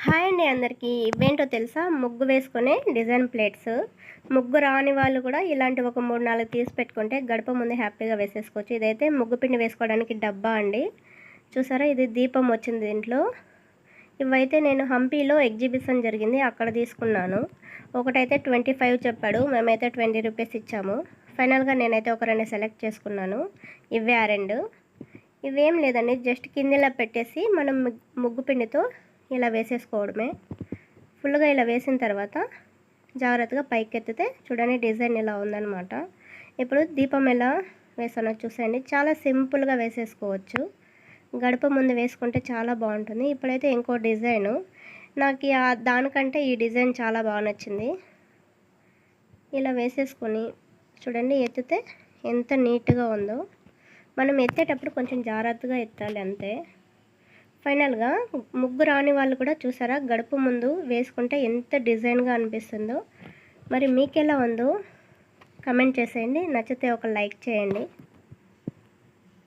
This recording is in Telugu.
హాయ్ అండి అందరికీ. ఇవేంటో తెలుసా? ముగ్గు వేసుకునే డిజైన్ ప్లేట్స్. ముగ్గు రాని వాళ్ళు కూడా ఇలాంటి ఒక 3, 4 తీసి పెట్టుకుంటే గడప ముందు హ్యాపీగా వేసేసుకోవచ్చు. ఇదైతే ముగ్గు పిండి వేసుకోవడానికి డబ్బా అండి. చూసారా, ఇది దీపం వచ్చింది దీంట్లో. ఇవైతే నేను హంపీలో ఎగ్జిబిషన్ జరిగింది, అక్కడ తీసుకున్నాను. ఒకటైతే 25 చెప్పాడు, మేమైతే 20 రూపీస్ ఇచ్చాము. ఫైనల్గా నేనైతే ఒక 2 సెలెక్ట్ చేసుకున్నాను. ఇవే ఆ 2. ఇవేం లేదండి, జస్ట్ కిందిలా పెట్టేసి మనం ముగ్గు పిండితో ఇలా వేసేసుకోవడమే. ఫుల్గా ఇలా వేసిన తర్వాత జాగ్రత్తగా పైకి ఎత్తితే చూడండి డిజైన్ ఇలా ఉందన్నమాట. ఇప్పుడు దీపం ఎలా వేసానో చూసేయండి. చాలా సింపుల్గా వేసేసుకోవచ్చు. గడప ముందు వేసుకుంటే చాలా బాగుంటుంది. ఇప్పుడైతే ఇంకో డిజైను, నాకు దానికంటే ఈ డిజైన్ చాలా బాగా నచ్చింది. ఇలా వేసేసుకొని చూడండి ఎత్తితే ఎంత నీట్గా ఉందో. మనం ఎత్తేటప్పుడు కొంచెం జాగ్రత్తగా ఎత్తాలి అంతే. ఫైనల్గా ముగ్గు రాని వాళ్ళు కూడా చూసారా, గడప ముందు వేసుకుంటే ఎంత డిజైన్గా అనిపిస్తుందో. మరి మీకెలా ఉందో కమెంట్ చేసేయండి. నచ్చితే ఒక లైక్ చేయండి.